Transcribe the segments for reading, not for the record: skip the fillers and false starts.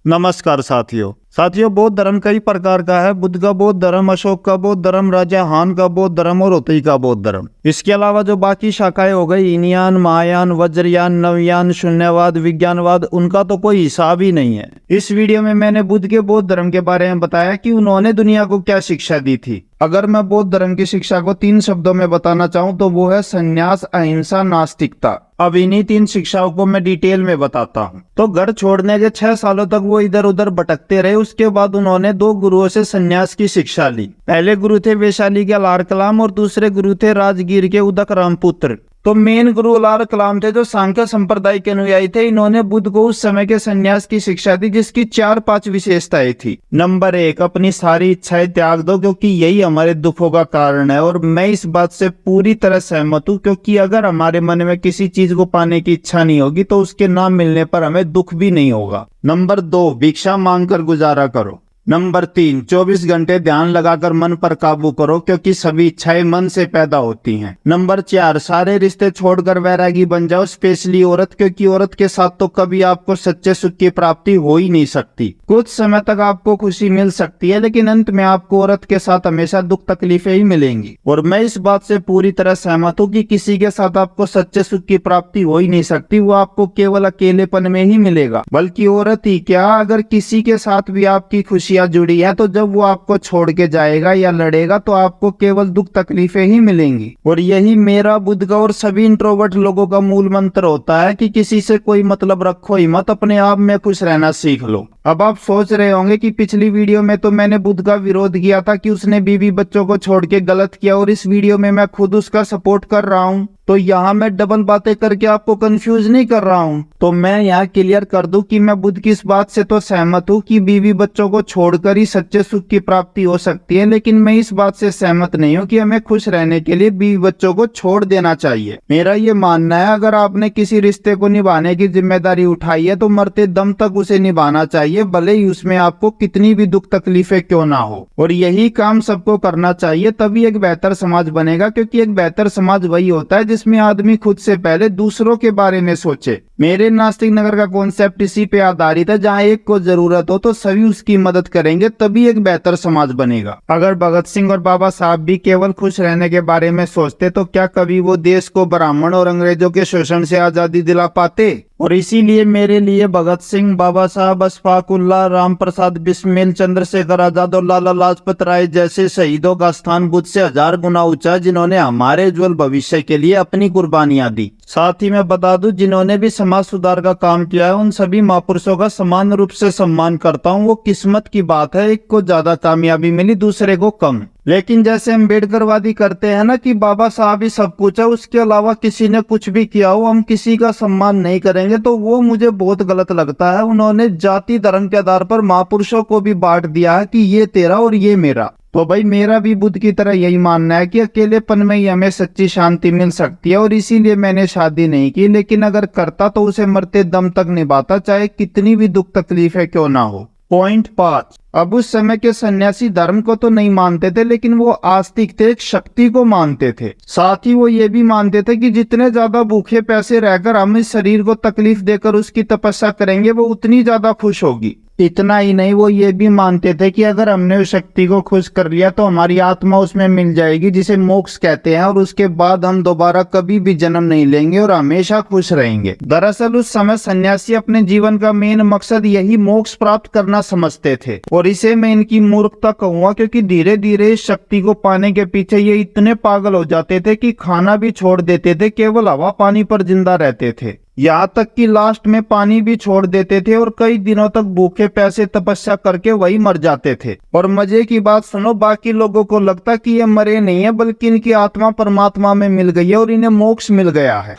नमस्कार साथियों, बौद्ध धर्म कई प्रकार का है। बुद्ध का बौद्ध धर्म, अशोक का बौद्ध धर्म, राजा हान का बौद्ध धर्म और होतई का बौद्ध धर्म। इसके अलावा जो बाकी शाखाएं हो गई, हीनयान, महायान, वज्रयान, नवयान, शून्यवाद, विज्ञानवाद, उनका तो कोई हिसाब ही नहीं है। इस वीडियो में मैंने बुद्ध के बौद्ध धर्म के बारे में बताया कि उन्होंने दुनिया को क्या शिक्षा दी थी। अगर मैं बौद्ध धर्म की शिक्षा को 3 शब्दों में बताना चाहूँ तो वो है संन्यास, अहिंसा, नास्तिकता। अब इन्हीं 3 शिक्षाओं को मैं डिटेल में बताता हूँ। तो घर छोड़ने के 6 सालों तक वो इधर उधर भटकते रहे। उसके बाद उन्होंने 2 गुरुओं से संन्यास की शिक्षा ली। पहले गुरु थे वैशाली के लार कलाम और दूसरे गुरु थे राजगीर के उदक रामपुत्र। तो मेन गुरु लार कलाम थे जो सांख्य संप्रदाय के अनुयायी थे। इन्होंने बुद्ध को उस समय के संन्यास की शिक्षा दी जिसकी 4-5 विशेषताएं थी। नंबर 1, अपनी सारी इच्छाएं त्याग दो क्योंकि यही हमारे दुखों का कारण है। और मैं इस बात से पूरी तरह सहमत हूँ, क्योंकि अगर हमारे मन में किसी चीज को पाने की इच्छा नहीं होगी तो उसके ना मिलने पर हमें दुख भी नहीं होगा। नंबर 2, भिक्षा मांगकर गुजारा करो। नंबर 3, 24 घंटे ध्यान लगाकर मन पर काबू करो क्योंकि सभी इच्छाएं मन से पैदा होती हैं। नंबर 4, सारे रिश्ते छोड़कर वैरागी बन जाओ, स्पेशली औरत, क्योंकि औरत के साथ तो कभी आपको सच्चे सुख की प्राप्ति हो ही नहीं सकती। कुछ समय तक आपको खुशी मिल सकती है लेकिन अंत में आपको औरत के साथ हमेशा दुख तकलीफें ही मिलेंगी। और मैं इस बात से पूरी तरह सहमत हूँ कि किसी के साथ आपको सच्चे सुख की प्राप्ति हो ही नहीं सकती। वो आपको केवल अकेलेपन में ही मिलेगा। बल्कि औरत ही क्या, अगर किसी के साथ भी आपकी खुशी जुड़ी है तो जब वो आपको छोड़ के जाएगा या लड़ेगा तो आपको केवल दुख तकलीफें ही मिलेंगी। और यही मेरा, बुद्ध का और सभी इंट्रोवर्ट लोगों का मूल मंत्र होता है कि किसी से कोई मतलब रखो ही मत, अपने आप में खुश रहना सीख लो। अब आप सोच रहे होंगे कि पिछली वीडियो में तो मैंने बुद्ध का विरोध किया था कि उसने बीवी बच्चों को छोड़ के गलत किया, और इस वीडियो में मैं खुद उसका सपोर्ट कर रहा हूँ। तो यहाँ मैं डबल बातें करके आपको कंफ्यूज नहीं कर रहा हूँ। तो मैं यहाँ क्लियर कर दूं कि मैं बुद्ध की इस बात से तो सहमत हूँ कि बीवी बच्चों को छोड़कर ही सच्चे सुख की प्राप्ति हो सकती है, लेकिन मैं इस बात से सहमत नहीं हूँ कि हमें खुश रहने के लिए बीवी बच्चों को छोड़ देना चाहिए। मेरा ये मानना है, अगर आपने किसी रिश्ते को निभाने की जिम्मेदारी उठाई है तो मरते दम तक उसे निभाना चाहिए, भले ही उसमें आपको कितनी भी दुख तकलीफें क्यों ना हो। और यही काम सबको करना चाहिए, तभी एक बेहतर समाज बनेगा। क्योंकि एक बेहतर समाज वही होता है जिसमें आदमी खुद से पहले दूसरों के बारे में सोचे। मेरे नास्तिक नगर का कॉन्सेप्ट इसी पे आधारित है, जहाँ एक को जरूरत हो तो सभी उसकी मदद करेंगे, तभी एक बेहतर समाज बनेगा। अगर भगत सिंह और बाबा साहब भी केवल खुश रहने के बारे में सोचते तो क्या कभी वो देश को ब्राह्मण और अंग्रेजों के शोषण से आजादी दिला पाते? और इसीलिए मेरे लिए भगत सिंह, बाबा साहब, अशफाक उल्लाह, राम प्रसाद बिस्मिल, चंद्रशेखर आजाद और लाला लाजपत राय जैसे शहीदों का स्थान बुद्ध से 1000 गुना ऊंचा है, जिन्होंने हमारे उज्जवल भविष्य के लिए अपनी कुर्बानियां दी। साथ ही मैं बता दूं, जिन्होंने भी समाज सुधार का काम किया है उन सभी महापुरुषों का समान रूप से सम्मान करता हूं। वो किस्मत की बात है, एक को ज्यादा कामयाबी मिली, दूसरे को कम। लेकिन जैसे अम्बेडकरवादी करते हैं ना कि बाबा साहब ही सब कुछ है, उसके अलावा किसी ने कुछ भी किया हो हम किसी का सम्मान नहीं करेंगे, तो वो मुझे बहुत गलत लगता है। उन्होंने जाति धर्म के आधार पर महापुरुषों को भी बांट दिया है कि ये तेरा और ये मेरा। तो भाई मेरा भी बुद्ध की तरह यही मानना है कि अकेलेपन में ही हमें सच्ची शांति मिल सकती है। और इसीलिए मैंने शादी नहीं की, लेकिन अगर करता तो उसे मरते दम तक निभाता, चाहे कितनी भी दुख तकलीफें क्यों ना हो। पॉइंट 5, अब उस समय के सन्यासी धर्म को तो नहीं मानते थे, लेकिन वो आस्तिक थे, एक शक्ति को मानते थे। साथ ही वो ये भी मानते थे कि जितने ज्यादा भूखे प्यासे रहकर हम इस शरीर को तकलीफ देकर उसकी तपस्या करेंगे वो उतनी ज्यादा खुश होगी। इतना ही नहीं, वो ये भी मानते थे कि अगर हमने उस शक्ति को खुश कर लिया तो हमारी आत्मा उसमें मिल जाएगी, जिसे मोक्ष कहते हैं, और उसके बाद हम दोबारा कभी भी जन्म नहीं लेंगे और हमेशा खुश रहेंगे। दरअसल उस समय सन्यासी अपने जीवन का मेन मकसद यही मोक्ष प्राप्त करना समझते थे। और इसे मैं इनकी मूर्खता कहूंगा, क्योंकि धीरे धीरे इस शक्ति को पाने के पीछे ये इतने पागल हो जाते थे कि खाना भी छोड़ देते थे, केवल हवा पानी पर जिंदा रहते थे। यहाँ तक कि लास्ट में पानी भी छोड़ देते थे और कई दिनों तक भूखे प्यासे तपस्या करके वही मर जाते थे। और मजे की बात सुनो, बाकी लोगों को लगता कि ये मरे नहीं है, बल्कि इनकी आत्मा परमात्मा में मिल गई है और इन्हें मोक्ष मिल गया है।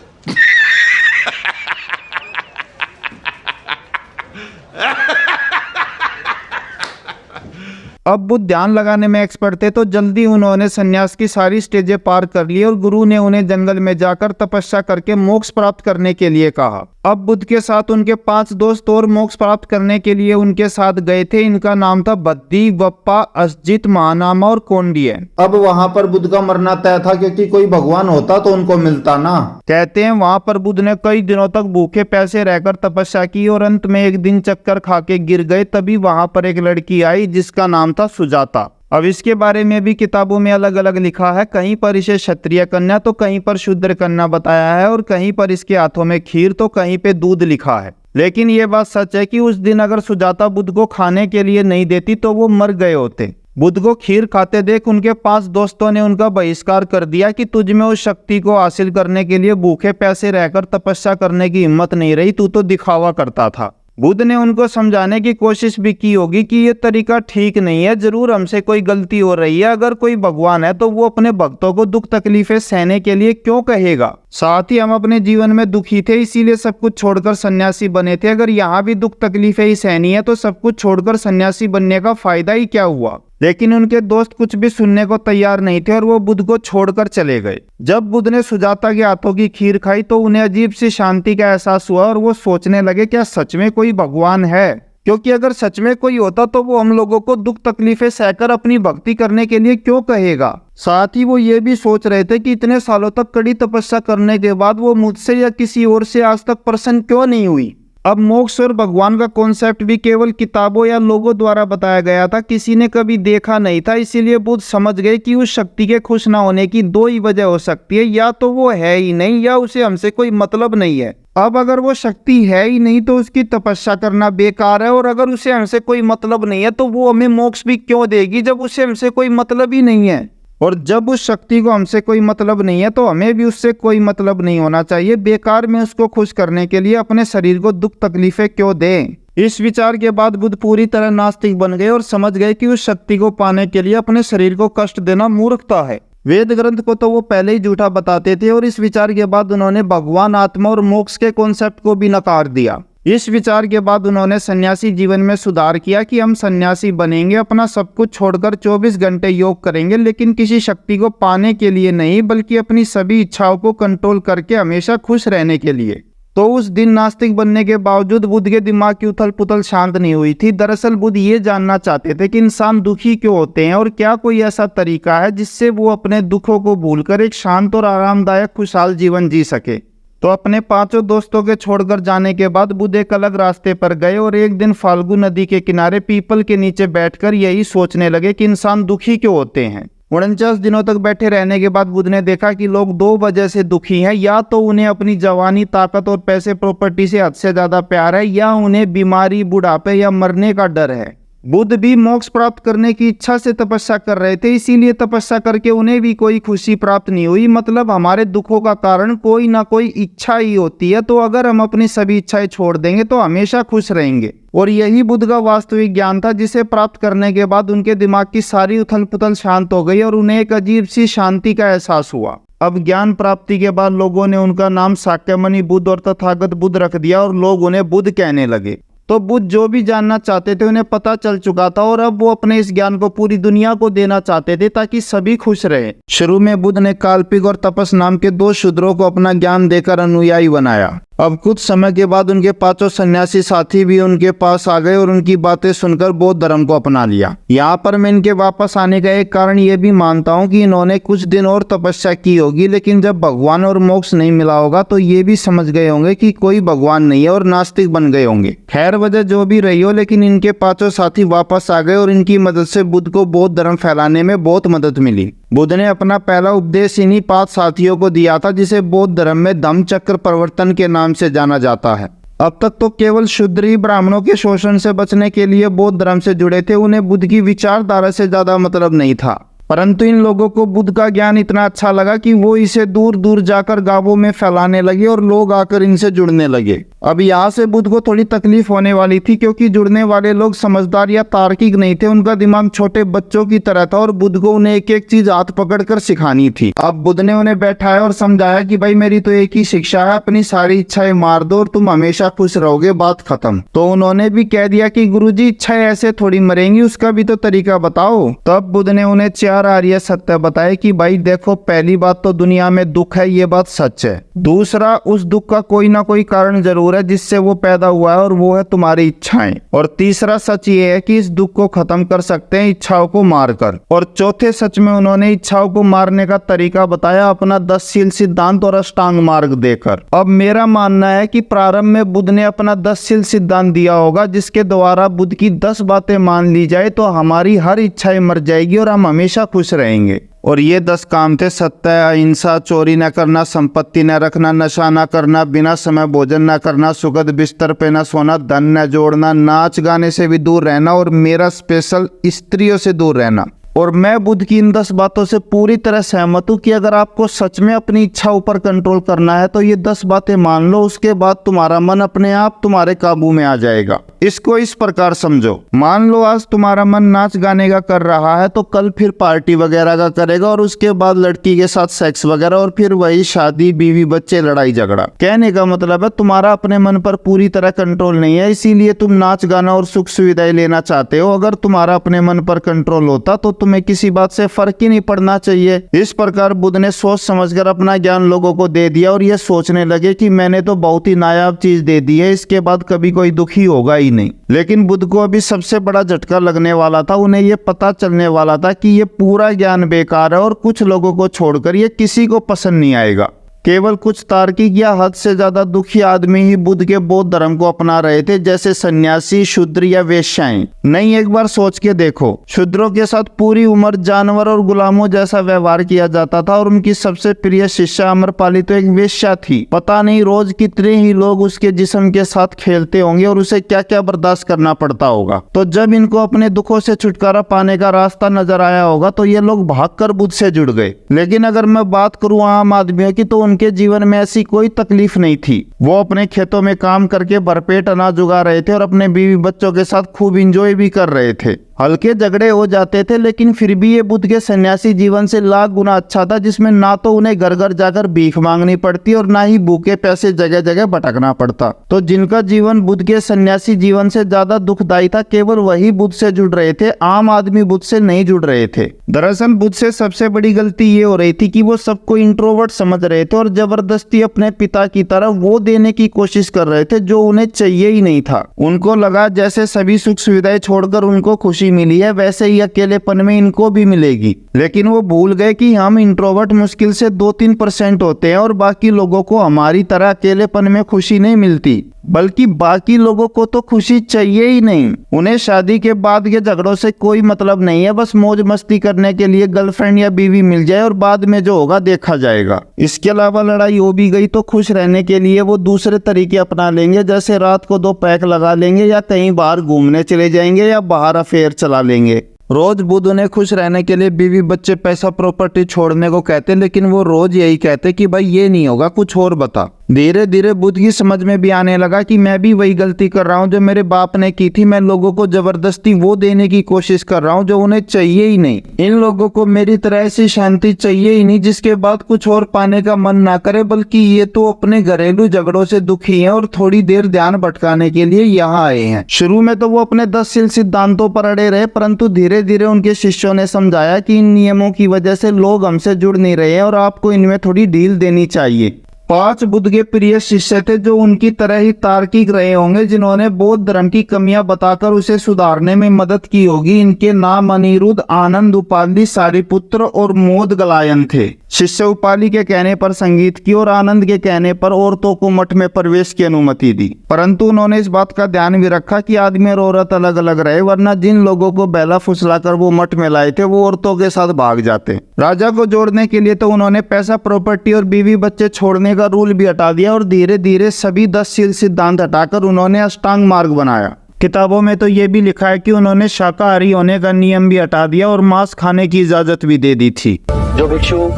अब बुद्ध ध्यान लगाने में एक्सपर्ट थे, तो जल्दी उन्होंने संन्यास की सारी स्टेजें पार कर ली और गुरु ने उन्हें जंगल में जाकर तपस्या करके मोक्ष प्राप्त करने के लिए कहा। अब बुद्ध के साथ उनके 5 दोस्त और मोक्ष प्राप्त करने के लिए उनके साथ गए थे। इनका नाम था बद्दी, वप्पा, अश्जित, महानामा और कोंडिय। अब वहां पर बुद्ध का मरना तय था, क्योंकि कोई भगवान होता तो उनको मिलता ना। कहते हैं वहां पर बुद्ध ने कई दिनों तक भूखे प्यासे रहकर तपस्या की और अंत में एक दिन चक्कर खा के गिर गए। तभी वहां पर एक लड़की आई जिसका नाम था सुजाता। अब इसके बारे में भी किताबों में अलग अलग लिखा है। कहीं पर इसे क्षत्रिय कन्या तो कहीं पर शूद्र कन्या बताया है, और कहीं पर इसके हाथों में खीर तो कहीं पे दूध लिखा है। लेकिन ये बात सच है कि उस दिन अगर सुजाता बुद्ध को खाने के लिए नहीं देती तो वो मर गए होते। बुद्ध को खीर खाते देख उनके 5 दोस्तों ने उनका बहिष्कार कर दिया कि तुझ में उस शक्ति को हासिल करने के लिए भूखे प्यासे रहकर तपस्या करने की हिम्मत नहीं रही, तू तो दिखावा करता था। बुद्ध ने उनको समझाने की कोशिश भी की होगी कि ये तरीका ठीक नहीं है, जरूर हमसे कोई गलती हो रही है। अगर कोई भगवान है तो वो अपने भक्तों को दुख तकलीफें सहने के लिए क्यों कहेगा। साथ ही हम अपने जीवन में दुखी थे, इसीलिए सब कुछ छोड़कर सन्यासी बने थे। अगर यहाँ भी दुख तकलीफें ही सहनी है तो सब कुछ छोड़कर सन्यासी बनने का फायदा ही क्या हुआ। लेकिन उनके दोस्त कुछ भी सुनने को तैयार नहीं थे और वो बुद्ध को छोड़कर चले गए। जब बुद्ध ने सुजाता के हाथों की खीर खाई तो उन्हें अजीब सी शांति का एहसास हुआ और वो सोचने लगे क्या सच में कोई भगवान है, क्योंकि अगर सच में कोई होता तो वो हम लोगों को दुख तकलीफें सहकर अपनी भक्ति करने के लिए क्यों कहेगा। साथ ही वो ये भी सोच रहे थे कि इतने सालों तक कड़ी तपस्या करने के बाद वो मुझसे या किसी और से आज तक प्रसन्न क्यों नहीं हुई। अब मोक्ष और भगवान का कॉन्सेप्ट भी केवल किताबों या लोगों द्वारा बताया गया था, किसी ने कभी देखा नहीं था। इसीलिए बुद्ध समझ गए कि उस शक्ति के खुश ना होने की 2 ही वजह हो सकती है, या तो वो है ही नहीं या उसे हमसे कोई मतलब नहीं है। अब अगर वो शक्ति है ही नहीं तो उसकी तपस्या करना बेकार है, और अगर उसे हमसे कोई मतलब नहीं है तो वो हमें मोक्ष भी क्यों देगी जब उसे हमसे कोई मतलब ही नहीं है। और जब उस शक्ति को हमसे कोई मतलब नहीं है तो हमें भी उससे कोई मतलब नहीं होना चाहिए। बेकार में उसको खुश करने के लिए अपने शरीर को दुख तकलीफें क्यों दें। इस विचार के बाद बुद्ध पूरी तरह नास्तिक बन गए और समझ गए कि उस शक्ति को पाने के लिए अपने शरीर को कष्ट देना मूर्खता है। वेद ग्रंथ को तो वो पहले ही झूठा बताते थे, और इस विचार के बाद उन्होंने भगवान, आत्मा और मोक्ष के कॉन्सेप्ट को भी नकार दिया। इस विचार के बाद उन्होंने सन्यासी जीवन में सुधार किया कि हम सन्यासी बनेंगे, अपना सब कुछ छोड़कर 24 घंटे योग करेंगे, लेकिन किसी शक्ति को पाने के लिए नहीं, बल्कि अपनी सभी इच्छाओं को कंट्रोल करके हमेशा खुश रहने के लिए। तो उस दिन नास्तिक बनने के बावजूद बुद्ध के दिमाग की उथल पुथल शांत नहीं हुई थी। दरअसल बुद्ध ये जानना चाहते थे कि इंसान दुखी क्यों होते हैं और क्या कोई ऐसा तरीका है जिससे वो अपने दुखों को भूलकर एक शांत और आरामदायक खुशहाल जीवन जी सके। तो अपने 5 दोस्तों के छोड़कर जाने के बाद बुद्ध एक अलग रास्ते पर गए और एक दिन फाल्गु नदी के किनारे पीपल के नीचे बैठकर यही सोचने लगे कि इंसान दुखी क्यों होते हैं। 49 दिनों तक बैठे रहने के बाद बुद्ध ने देखा कि लोग 2 वजह से दुखी हैं, या तो उन्हें अपनी जवानी, ताकत और पैसे प्रॉपर्टी से हद से ज्यादा प्यार है, या उन्हें बीमारी, बुढ़ापे या मरने का डर है। बुद्ध भी मोक्ष प्राप्त करने की इच्छा से तपस्या कर रहे थे, इसीलिए तपस्या करके उन्हें भी कोई खुशी प्राप्त नहीं हुई। मतलब हमारे दुखों का कारण कोई ना कोई इच्छा ही होती है, तो अगर हम अपनी सभी इच्छाएं छोड़ देंगे तो हमेशा खुश रहेंगे। और यही बुद्ध का वास्तविक ज्ञान था, जिसे प्राप्त करने के बाद उनके दिमाग की सारी उथल पुथल शांत हो गई और उन्हें एक अजीब सी शांति का एहसास हुआ। अब ज्ञान प्राप्ति के बाद लोगों ने उनका नाम शाक्यमुनि बुद्ध और तथागत बुद्ध रख दिया और लोग उन्हें बुद्ध कहने लगे। तो बुद्ध जो भी जानना चाहते थे उन्हें पता चल चुका था, और अब वो अपने इस ज्ञान को पूरी दुनिया को देना चाहते थे ताकि सभी खुश रहे। शुरू में बुद्ध ने काल्पिक और तपस नाम के 2 शूद्रों को अपना ज्ञान देकर अनुयायी बनाया। अब कुछ समय के बाद उनके 5 सन्यासी साथी भी उनके पास आ गए और उनकी बातें सुनकर बौद्ध धर्म को अपना लिया। यहाँ पर मैं इनके वापस आने का एक कारण ये भी मानता हूँ कि इन्होंने कुछ दिन और तपस्या की होगी, लेकिन जब भगवान और मोक्ष नहीं मिला होगा तो ये भी समझ गए होंगे कि कोई भगवान नहीं है और नास्तिक बन गए होंगे। खैर, वजह जो भी रही हो, लेकिन इनके 5 साथी वापस आ गए और इनकी मदद से बुद्ध को बौद्ध धर्म फैलाने में बहुत मदद मिली। बुद्ध ने अपना पहला उपदेश इन्हीं 5 साथियों को दिया था, जिसे बौद्ध धर्म में धम्म चक्र प्रवर्तन के नाम से जाना जाता है। अब तक तो केवल शूद्र ही ब्राह्मणों के शोषण से बचने के लिए बौद्ध धर्म से जुड़े थे, उन्हें बुद्ध की विचारधारा से ज्यादा मतलब नहीं था। परंतु इन लोगों को बुद्ध का ज्ञान इतना अच्छा लगा कि वो इसे दूर दूर जाकर गांवों में फैलाने लगे और लोग आकर इनसे जुड़ने लगे। अब यहाँ से बुद्ध को थोड़ी तकलीफ होने वाली थी, क्योंकि जुड़ने वाले लोग समझदार या तार्किक नहीं थे। उनका दिमाग छोटे बच्चों की तरह था और बुद्ध को उन्हें एक एक चीज हाथ पकड़कर सिखानी थी। अब बुद्ध ने उन्हें बैठाया और समझाया कि भाई मेरी तो एक ही शिक्षा है, अपनी सारी इच्छाएं मार दो और तुम हमेशा खुश रहोगे, बात खत्म। तो उन्होंने भी कह दिया कि गुरुजी इच्छाएं ऐसे थोड़ी मरेंगी, उसका भी तो तरीका बताओ। तब बुद्ध ने उन्हें 4 चार आर्य सत्य बताए कि भाई देखो, पहली बात तो दुनिया में दुख है, ये बात सच है। दूसरा, उस दुख का कोई ना कोई कारण जरूर है जिससे वो पैदा हुआ है, और वो है तुम्हारी इच्छाएं। और तीसरा सच ये है कि इस दुख को खत्म कर सकते हैं इच्छाओं को मारकर। और चौथे सच में उन्होंने इच्छाओं को मारने का तरीका बताया अपना 10 शील सिद्धांत और अष्टांग मार्ग देकर। अब मेरा मानना है कि प्रारंभ में बुद्ध ने अपना 10 शील सिद्धांत दिया होगा, जिसके द्वारा बुद्ध की 10 बातें मान ली जाए तो हमारी हर इच्छाएं मर जाएगी और हम हमेशा खुश रहेंगे। और ये 10 काम थे: सत्य, अहिंसा, चोरी न करना, संपत्ति न रखना, नशा न करना, बिना समय भोजन न करना, सुखद बिस्तर पे न सोना, धन न जोड़ना, नाच गाने से भी दूर रहना, और मेरा स्पेशल स्त्रियों से दूर रहना। और मैं बुद्ध की इन 10 बातों से पूरी तरह सहमत हूँ कि अगर आपको सच में अपनी इच्छाओं पर कंट्रोल करना है तो ये 10 बातें मान लो, उसके बाद तुम्हारा मन अपने आप तुम्हारे काबू में आ जाएगा। इसको इस प्रकार समझो, मान लो आज तुम्हारा मन नाच गाने का कर रहा है तो कल फिर पार्टी वगैरह का करेगा, और उसके बाद लड़की के साथ सेक्स वगैरह, और फिर वही शादी, बीवी, बच्चे, लड़ाई झगड़ा। कहने का मतलब है तुम्हारा अपने मन पर पूरी तरह कंट्रोल नहीं है, इसीलिए तुम नाच गाना और सुख सुविधाएं लेना चाहते हो। अगर तुम्हारा अपने मन पर कंट्रोल होता तो तुम्हें किसी बात से फर्क ही नहीं पड़ना चाहिए। इस प्रकार बुद्ध ने सोच समझकर अपना ज्ञान लोगों को दे दिया, और ये सोचने लगे कि मैंने तो बहुत ही नायाब चीज दे दी है, इसके बाद कभी कोई दुखी होगा ही नहीं। लेकिन बुद्ध को अभी सबसे बड़ा झटका लगने वाला था। उन्हें ये पता चलने वाला था कि ये पूरा ज्ञान बेकार है, और कुछ लोगों को छोड़कर ये किसी को पसंद नहीं आएगा। केवल कुछ तार्किक या हद से ज्यादा दुखी आदमी ही बुद्ध के बौद्ध धर्म को अपना रहे थे, जैसे सन्यासी, शूद्र या वेश्याएं। नहीं, एक बार सोच के देखो, शूद्रों के साथ पूरी उम्र जानवर और गुलामों जैसा व्यवहार किया जाता था, और उनकी सबसे प्रिय शिष्या अमरपाली तो एक वेश्या थी। पता नहीं रोज कितने ही लोग उसके जिस्म के साथ खेलते होंगे और उसे क्या क्या बर्दाश्त करना पड़ता होगा। तो जब इनको अपने दुखों से छुटकारा पाने का रास्ता नजर आया होगा तो ये लोग भागकर बुद्ध से जुड़ गए। लेकिन अगर मैं बात करूं आम आदमियों की, तो उनके जीवन में ऐसी कोई तकलीफ नहीं थी। वो अपने खेतों में काम करके भरपेट अनाज उगा रहे थे और अपने बीवी बच्चों के साथ खूब एंजॉय भी कर रहे थे। हल्के झगड़े हो जाते थे, लेकिन फिर भी ये बुद्ध के सन्यासी जीवन से लाख गुना अच्छा था, जिसमें ना तो उन्हें घर घर जाकर भीख मांगनी पड़ती और ना ही भूखे पैसे जगह जगह भटकना पड़ता। तो जिनका जीवन बुद्ध के सन्यासी जीवन से ज्यादा दुखदायी था, केवल वही बुद्ध से जुड़ रहे थे। आम आदमी बुद्ध से नहीं जुड़ रहे थे। दरअसल बुद्ध से सबसे बड़ी गलती ये हो रही थी कि वो सबको इंट्रोवर्ट समझ रहे थे और जबरदस्ती अपने पिता की तरह वो देने की कोशिश कर रहे थे जो उन्हें चाहिए ही नहीं था। उनको लगा जैसे सभी सुख सुविधाएं छोड़कर उनको खुशी मिली है, वैसे ही अकेलेपन में इनको भी मिलेगी। लेकिन वो भूल गए कि हम इंट्रोवर्ट मुश्किल से 2-3% होते हैं, और बाकी लोगों को हमारी तरह अकेलेपन में खुशी नहीं मिलती, बल्कि बाकी लोगों को तो खुशी चाहिए ही नहीं। उन्हें शादी के बाद के झगड़ों से कोई मतलब नहीं है, बस मौज मस्ती करने के लिए गर्लफ्रेंड या बीवी मिल जाए और बाद में जो होगा देखा जाएगा। इसके अलावा लड़ाई हो भी गई तो खुश रहने के लिए वो दूसरे तरीके अपना लेंगे, जैसे रात को 2 पैक लगा लेंगे, या कहीं बाहर घूमने चले जाएंगे, या बाहर अफेयर चला लेंगे। रोज बुद्ध उन्हें खुश रहने के लिए बीवी बच्चे पैसा प्रॉपर्टी छोड़ने को कहते, लेकिन वो रोज यही कहते कि भाई ये नहीं होगा, कुछ और बता। धीरे धीरे बुद्ध की समझ में भी आने लगा कि मैं भी वही गलती कर रहा हूँ जो मेरे बाप ने की थी। मैं लोगों को जबरदस्ती वो देने की कोशिश कर रहा हूँ जो उन्हें चाहिए ही नहीं। इन लोगों को मेरी तरह ऐसी शांति चाहिए ही नहीं जिसके बाद कुछ और पाने का मन ना करे, बल्कि ये तो अपने घरेलू झगड़ों से दुखी हैं और थोड़ी देर ध्यान भटकाने के लिए यहाँ आए हैं। शुरू में तो वो अपने 10 शील सिद्धांतों पर अड़े रहे, परंतु धीरे धीरे उनके शिष्यों ने समझाया कि इन नियमों की वजह से लोग हमसे जुड़ नहीं रहे हैं और आपको इनमें थोड़ी ढील देनी चाहिए। 5 बुद्ध के प्रिय शिष्य थे जो उनकी तरह ही तार्किक रहे होंगे, जिन्होंने बौद्ध धर्म की कमियां बताकर उसे सुधारने में मदद की होगी। इनके नाम अनिरुद्ध, आनंद, उपाली, सारिपुत्र और मोदगलायन थे। शिष्य उपाली के कहने पर संगीत की और आनंद के कहने पर औरतों को मठ में प्रवेश की अनुमति दी, परंतु उन्होंने इस बात का ध्यान भी रखा कि आदमी और औरत अलग अलग रहे, वरना जिन लोगों को बहला फुसलाकर वो मठ में लाए थे वो औरतों के साथ भाग जाते। राजा को जोड़ने के लिए तो उन्होंने पैसा, प्रॉपर्टी और बीवी बच्चे छोड़ने का रूल भी हटा दिया, और धीरे धीरे सभी 10 शील सिद्धांत हटाकर उन्होंने अष्टांग मार्ग बनाया। किताबों में तो ये भी लिखा है कि उन्होंने शाकाहारी होने का नियम भी हटा दिया और मांस खाने की इजाजत भी दे दी थी। जो भिक्षु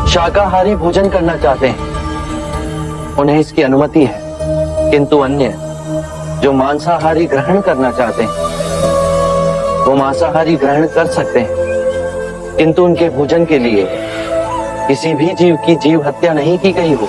शाकाहारी भोजन करना चाहते हैं उन्हें इसकी अनुमति है, किंतु अन्य जो मांसाहारी ग्रहण करना चाहते हैं वो मांसाहारी ग्रहण कर सकते हैं, किंतु उनके भोजन के लिए किसी भी जीव की जीव हत्या नहीं की गई हो।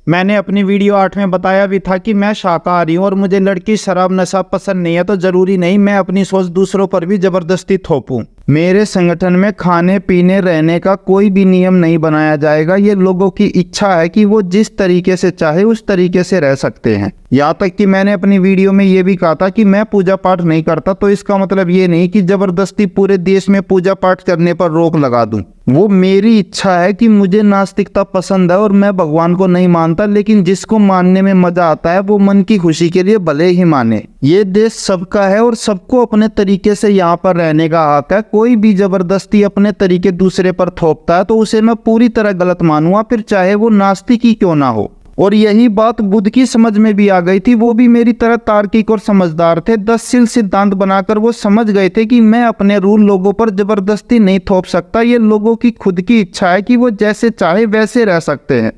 मैंने अपनी वीडियो 8 में बताया भी था कि मैं शाकाहारी हूँ और मुझे लड़की, शराब, नशा पसंद नहीं है, तो जरूरी नहीं मैं अपनी सोच दूसरों पर भी जबरदस्ती थोपूं। मेरे संगठन में खाने पीने रहने का कोई भी नियम नहीं बनाया जाएगा। ये लोगों की इच्छा है कि वो जिस तरीके से चाहे उस तरीके से रह सकते हैं। यहाँ तक कि मैंने अपनी वीडियो में ये भी कहा था कि मैं पूजा पाठ नहीं करता, तो इसका मतलब ये नहीं कि जबरदस्ती पूरे देश में पूजा पाठ करने पर रोक लगा दूं। वो मेरी इच्छा है कि मुझे नास्तिकता पसंद है और मैं भगवान को नहीं मानता, लेकिन जिसको मानने में मजा आता है वो मन की खुशी के लिए भले ही माने। ये देश सबका है और सबको अपने तरीके से यहाँ पर रहने का हक है। कोई भी जबरदस्ती अपने तरीके दूसरे पर थोपता है तो उसे मैं पूरी तरह गलत मानूंगा, फिर चाहे वो नास्तिक ही क्यों ना हो। और यही बात बुद्ध की समझ में भी आ गई थी। वो भी मेरी तरह तार्किक और समझदार थे। 10 शील सिद्धांत बनाकर वो समझ गए थे कि मैं अपने रूल लोगों पर जबरदस्ती नहीं थोप सकता। ये लोगों की खुद की इच्छा है कि वो जैसे चाहे वैसे रह सकते हैं।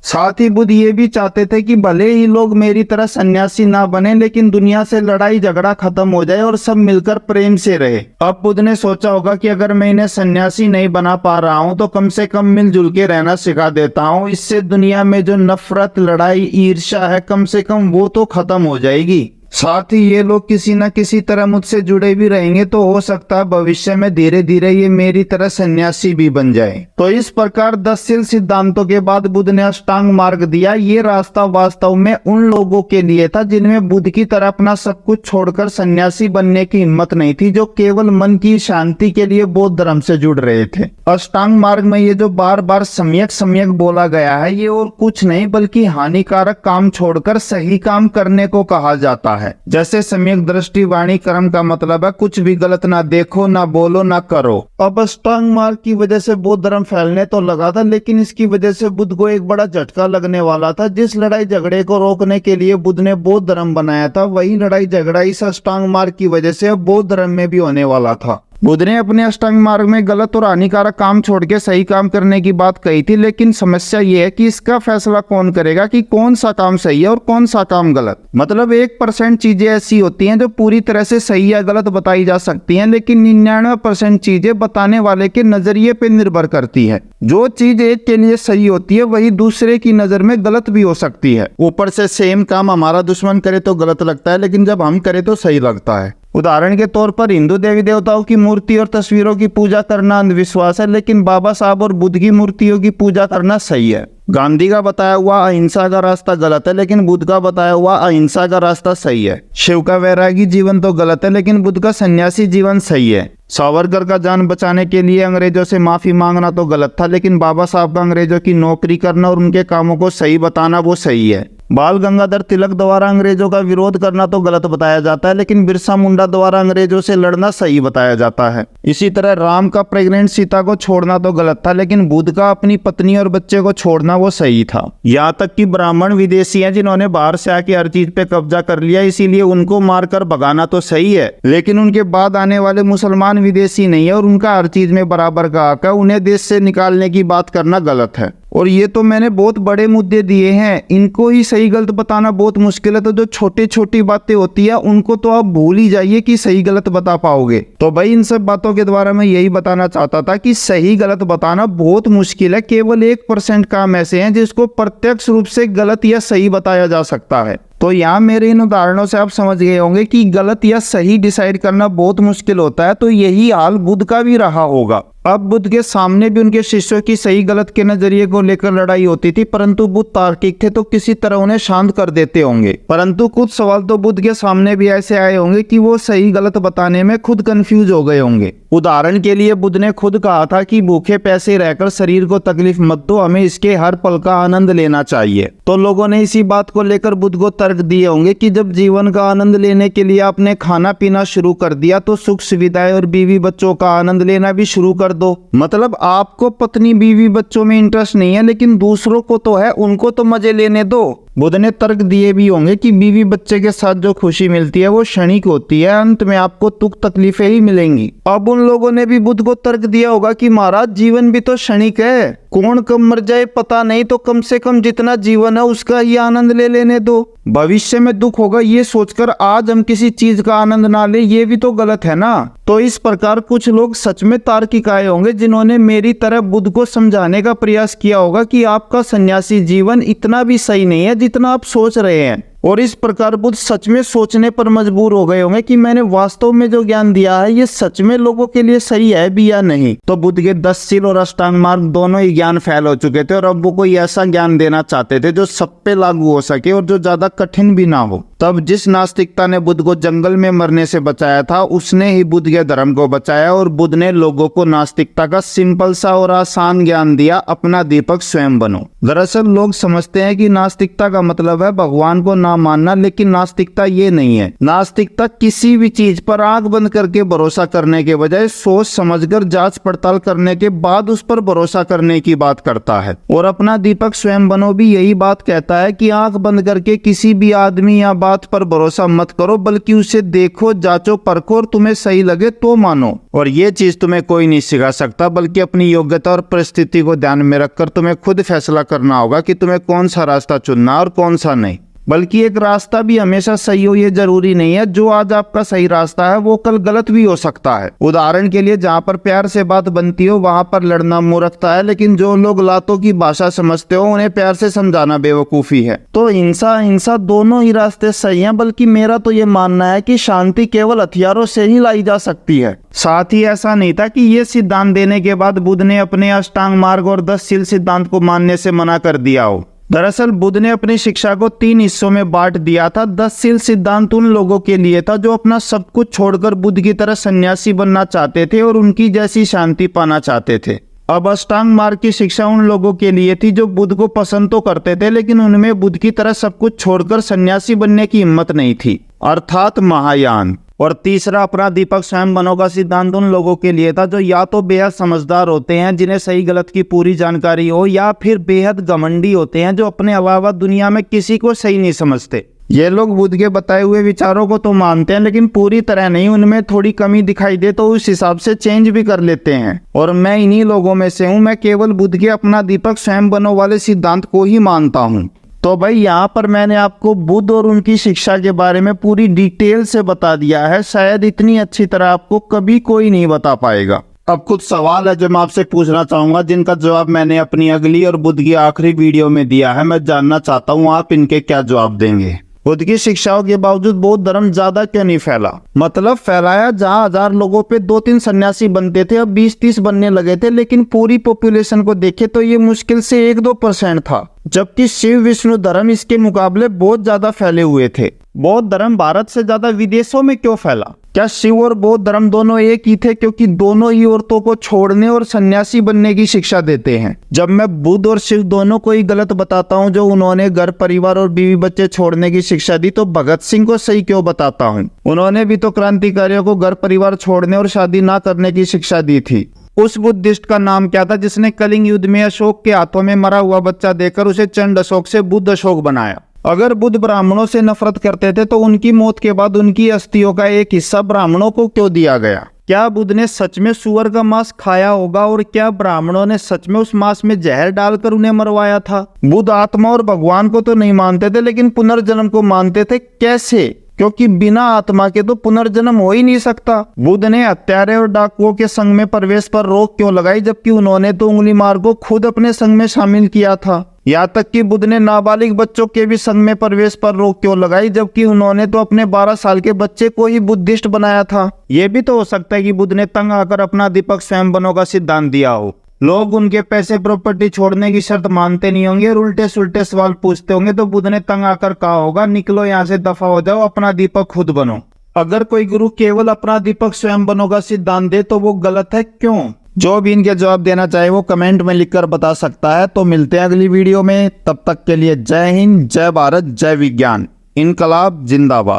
साथ ही बुद्ध ये भी चाहते थे कि भले ही लोग मेरी तरह सन्यासी ना बने, लेकिन दुनिया से लड़ाई झगड़ा खत्म हो जाए और सब मिलकर प्रेम से रहे। अब बुद्ध ने सोचा होगा कि अगर मैं इन्हें सन्यासी नहीं बना पा रहा हूँ तो कम से कम मिलजुल के रहना सिखा देता हूँ। इससे दुनिया में जो नफरत, लड़ाई, ईर्ष्या है, कम से कम वो तो खत्म हो जाएगी। साथ ही ये लोग किसी न किसी तरह मुझसे जुड़े भी रहेंगे तो हो सकता है भविष्य में धीरे धीरे ये मेरी तरह सन्यासी भी बन जाए। तो इस प्रकार 10 शील सिद्धांतों के बाद बुद्ध ने अष्टांग मार्ग दिया। ये रास्ता वास्तव में उन लोगों के लिए था जिनमें बुद्ध की तरह अपना सब कुछ छोड़कर सन्यासी बनने की हिम्मत नहीं थी, जो केवल मन की शांति के लिए बौद्ध धर्म से जुड़ रहे थे। अष्टांग मार्ग में ये जो बार बार सम्यक बोला गया है, ये और कुछ नहीं बल्कि हानिकारक काम छोड़कर सही काम करने को कहा जाता है। जैसे सम्यक दृष्टि, वाणी, कर्म का मतलब है कुछ भी गलत ना देखो, ना बोलो, ना करो। अब अष्टांग मार्ग की वजह से बौद्ध धर्म फैलने तो लगा था, लेकिन इसकी वजह से बुद्ध को एक बड़ा झटका लगने वाला था। जिस लड़ाई झगड़े को रोकने के लिए बुद्ध ने बौद्ध धर्म बनाया था, वही लड़ाई झगड़ा इस अष्टांग मार्ग की वजह से अब बौद्ध धर्म में भी होने वाला था। बुद्ध ने अपने अष्टांग मार्ग में गलत और हानिकारक काम छोड़ के सही काम करने की बात कही थी, लेकिन समस्या ये है कि इसका फैसला कौन करेगा कि कौन सा काम सही है और कौन सा काम गलत। मतलब 1% चीजें ऐसी होती हैं जो पूरी तरह से सही या गलत बताई जा सकती हैं, लेकिन 99% चीजें बताने वाले के नजरिए पे निर्भर करती है। जो चीज एक के लिए सही होती है वही दूसरे की नजर में गलत भी हो सकती है। ऊपर से सेम काम हमारा दुश्मन करे तो गलत लगता है, लेकिन जब हम करें तो सही लगता है। उदाहरण के तौर पर हिंदू देवी देवताओं की मूर्ति और तस्वीरों की पूजा करना अंधविश्वास है, लेकिन बाबा साहब और बुद्ध की मूर्तियों की पूजा करना सही है। गांधी का बताया हुआ अहिंसा का रास्ता गलत है, लेकिन बुद्ध का बताया हुआ अहिंसा का रास्ता सही है। शिव का वैरागी जीवन तो गलत है, लेकिन बुद्ध का सन्यासी जीवन सही है। सावरकर का जान बचाने के लिए अंग्रेजों से माफी मांगना तो गलत था, लेकिन बाबा साहब का अंग्रेजों की नौकरी करना और उनके कामों को सही बताना वो सही है। बाल गंगाधर तिलक द्वारा अंग्रेजों का विरोध करना तो गलत बताया जाता है, लेकिन बिरसा मुंडा द्वारा अंग्रेजों से लड़ना सही बताया जाता है। इसी तरह राम का प्रेग्नेंट सीता को छोड़ना तो गलत था, लेकिन बुद्ध का अपनी पत्नी और बच्चे को छोड़ना वो सही था। यहाँ तक कि ब्राह्मण विदेशी हैं जिन्होंने बाहर से आके हर चीज पे कब्जा कर लिया, इसीलिए उनको मारकर भगाना तो सही है, लेकिन उनके बाद आने वाले मुसलमान विदेशी नहीं है और उनका हर चीज में बराबर का हक है। उन्हें देश से निकालने की बात करना गलत है। और ये तो मैंने बहुत बड़े मुद्दे दिए हैं, इनको ही सही गलत बताना बहुत मुश्किल है। तो जो छोटी छोटी बातें होती है उनको तो आप भूल ही जाइए कि सही गलत बता पाओगे। तो भाई इन सब बातों के द्वारा मैं यही बताना चाहता था कि सही गलत बताना बहुत मुश्किल है। केवल 1% काम ऐसे हैं जिसको प्रत्यक्ष रूप से गलत या सही बताया जा सकता है। तो यहाँ मेरे इन उदाहरणों से आप समझ गए होंगे कि गलत या सही डिसाइड करना बहुत मुश्किल होता है। तो यही हाल बुद्ध का भी रहा होगा। अब बुद्ध के सामने भी उनके शिष्यों की सही गलत के नजरिए को लेकर लड़ाई होती थी, परंतु बुद्ध तार्किक थे तो किसी तरह उन्हें शांत कर देते होंगे। परंतु कुछ सवाल तो बुद्ध के सामने भी ऐसे आए होंगे कि वो सही गलत बताने में खुद कंफ्यूज हो गए होंगे। उदाहरण के लिए बुद्ध ने खुद कहा था कि भूखे प्यासे रहकर शरीर को तकलीफ मत दो, हमें इसके हर पल का आनंद लेना चाहिए। तो लोगों ने इसी बात को लेकर बुद्ध को तर्क दिए होंगे कि जब जीवन का आनंद लेने के लिए आपने खाना पीना शुरू कर दिया तो सुख सुविधाएं और बीवी बच्चों का आनंद लेना भी शुरू कर दो। मतलब आपको पत्नी बीवी बच्चों में इंटरेस्ट नहीं है, लेकिन दूसरों को तो है, उनको तो मजे लेने दो। बुद्ध ने तर्क दिए भी होंगे कि बीवी बच्चे के साथ जो खुशी मिलती है वो क्षणिक होती है, अंत में आपको दुख तकलीफें ही मिलेंगी। अब उन लोगों ने भी बुद्ध को तर्क दिया होगा कि महाराज जीवन भी तो क्षणिक है, कौन कब मर जाए पता नहीं, तो कम से कम जितना जीवन है उसका ही आनंद ले लेने दो। भविष्य में दुख होगा ये सोचकर आज हम किसी चीज का आनंद ना ले, ये भी तो गलत है ना। तो इस प्रकार कुछ लोग सच में तार्किक आए होंगे जिन्होंने मेरी तरह बुद्ध को समझाने का प्रयास किया होगा कि आपका सन्यासी जीवन इतना भी सही नहीं है जितना आप सोच रहे हैं। और इस प्रकार बुद्ध सच में सोचने पर मजबूर हो गए होंगे कि मैंने वास्तव में जो ज्ञान दिया है ये सच में लोगों के लिए सही है भी या नहीं। तो बुद्ध के 10 शील और अष्टांग मार्ग दोनों ही ज्ञान फैल हो चुके थे और अब वो कोई ऐसा ज्ञान देना चाहते थे जो सब पे लागू हो सके और जो ज्यादा कठिन भी ना हो। तब जिस नास्तिकता ने बुद्ध को जंगल में मरने से बचाया था उसने ही बुद्ध के धर्म को बचाया और बुद्ध ने लोगों को नास्तिकता का सिंपल सा और आसान ज्ञान दिया, अपना दीपक स्वयं बनो। दरअसल लोग समझते हैं कि नास्तिकता का मतलब है भगवान को ना मानना, लेकिन नास्तिकता ये नहीं है। नास्तिकता किसी भी चीज पर आंख बंद करके भरोसा करने के बजाय सोच समझकर जांच पड़ताल करने के बाद उस पर भरोसा करने की बात करता है। और अपना दीपक स्वयं बनो भी यही बात कहता है कि आंख बंद करके किसी भी आदमी या बात पर भरोसा मत करो, बल्कि उसे देखो, जांचो, परखो और तुम्हें सही लगे तो मानो। और ये चीज तुम्हें कोई नहीं सिखा सकता, बल्कि अपनी योग्यता और परिस्थिति को ध्यान में रखकर तुम्हें खुद फैसला करना होगा कि तुम्हें कौन सा रास्ता चुनना और कौन सा नहीं। बल्कि एक रास्ता भी हमेशा सही हो ये जरूरी नहीं है। जो आज आपका सही रास्ता है वो कल गलत भी हो सकता है। उदाहरण के लिए जहाँ पर प्यार से बात बनती हो वहां पर लड़ना मूर्खता है, लेकिन जो लोग लातों की भाषा समझते हो उन्हें प्यार से समझाना बेवकूफी है। तो हिंसा हिंसा दोनों ही रास्ते सही हैं, बल्कि मेरा तो ये मानना है कि शांति केवल हथियारों से ही लाई जा सकती है। साथ ही ऐसा नहीं था कि ये सिद्धांत देने के बाद बुद्ध ने अपने अष्टांग मार्ग और 10 शील सिद्धांत को मानने से मना कर दिया हो। दरअसल बुद्ध ने अपनी शिक्षा को 3 हिस्सों में बांट दिया था। 10 शील सिद्धांत उन लोगों के लिए था जो अपना सब कुछ छोड़कर बुद्ध की तरह सन्यासी बनना चाहते थे और उनकी जैसी शांति पाना चाहते थे। अब अष्टांग मार्ग की शिक्षा उन लोगों के लिए थी जो बुद्ध को पसंद तो करते थे, लेकिन उनमें बुद्ध की तरह सब कुछ छोड़कर सन्यासी बनने की हिम्मत नहीं थी, अर्थात महायान। और तीसरा अपना दीपक स्वयं बनो का सिद्धांत उन लोगों के लिए था जो या तो बेहद समझदार होते हैं जिन्हें सही गलत की पूरी जानकारी हो, या फिर बेहद घमंडी होते हैं जो अपने अलावा दुनिया में किसी को सही नहीं समझते। ये लोग बुद्ध के बताए हुए विचारों को तो मानते हैं, लेकिन पूरी तरह नहीं। उनमें थोड़ी कमी दिखाई दे तो उस हिसाब से चेंज भी कर लेते हैं। और मैं इन्हीं लोगों में से हूँ। मैं केवल बुद्ध के अपना दीपक स्वयं बनो वाले सिद्धांत को ही मानता हूँ। तो भाई यहाँ पर मैंने आपको बुद्ध और उनकी शिक्षा के बारे में पूरी डिटेल से बता दिया है। शायद इतनी अच्छी तरह आपको कभी कोई नहीं बता पाएगा। अब कुछ सवाल है जो मैं आपसे पूछना चाहूंगा, जिनका जवाब मैंने अपनी अगली और बुद्ध की आखिरी वीडियो में दिया है। मैं जानना चाहता हूँ आप इनके क्या जवाब देंगे। बुद्ध की शिक्षाओं के बावजूद बौद्ध धर्म ज्यादा क्यों नहीं फैला? मतलब फैलाया, जहाँ 1000 लोगों पे 2-3 सन्यासी बनते थे अब 20-30 बनने लगे थे, लेकिन पूरी पॉपुलेशन को देखे तो ये मुश्किल से 1-2% था। जबकि शिव विष्णु धर्म इसके मुकाबले बहुत ज्यादा फैले हुए थे। बौद्ध धर्म भारत से ज्यादा विदेशों में क्यों फैला? क्या शिव और बौद्ध धर्म दोनों एक ही थे? क्योंकि दोनों ही औरतों को छोड़ने और सन्यासी बनने की शिक्षा देते हैं। जब मैं बुद्ध और शिव दोनों को ही गलत बताता हूँ जो उन्होंने घर परिवार और बीवी बच्चे छोड़ने की शिक्षा दी, तो भगत सिंह को सही क्यों बताता हूँ? उन्होंने भी तो क्रांतिकारियों को घर परिवार छोड़ने और शादी ना करने की शिक्षा दी थी। उस बुद्धिस्ट का नाम क्या था जिसने कलिंग युद्ध में अशोक के हाथों में मरा हुआ बच्चा देकर उसे चंड अशोक से बुद्ध अशोक बनाया? अगर बुद्ध ब्राह्मणों से नफरत करते थे तो उनकी मौत के बाद उनकी अस्थियों का एक हिस्सा ब्राह्मणों को क्यों दिया गया? क्या बुद्ध ने सच में सुअर का मांस खाया होगा? और क्या ब्राह्मणों ने सच में उस मांस में जहर डालकर उन्हें मरवाया था? बुद्ध आत्मा और भगवान को तो नहीं मानते थे, लेकिन पुनर्जन्म को मानते थे। कैसे? क्योंकि बिना आत्मा के तो पुनर्जन्म हो ही नहीं सकता। बुद्ध ने हत्यारे और डाकुओं के संघ में प्रवेश पर रोक क्यों लगाई, जबकि उन्होंने तो उंगली मार को खुद अपने संघ में शामिल किया था? यहाँ तक कि बुद्ध ने नाबालिग बच्चों के भी संघ में प्रवेश पर रोक क्यों लगाई, जबकि उन्होंने तो अपने 12 साल के बच्चे को ही बुद्धिस्ट बनाया था? ये भी तो हो सकता है कि बुद्ध ने तंग आकर अपना दीपक स्वयं बनो का सिद्धांत दिया हो। लोग उनके पैसे प्रॉपर्टी छोड़ने की शर्त मानते नहीं होंगे और उल्टे सुल्टे सवाल पूछते होंगे, तो बुद्ध ने तंग आकर कहा होगा, निकलो यहाँ से, दफा हो जाओ, अपना दीपक खुद बनो। अगर कोई गुरु केवल अपना दीपक स्वयं बनो का सिद्धांत दे तो वो गलत है क्यों? जो भी इनके जवाब देना चाहे वो कमेंट में लिखकर बता सकता है। तो मिलते हैं अगली वीडियो में, तब तक के लिए जय हिंद, जय भारत, जय विज्ञान, इनकलाब जिंदाबाद।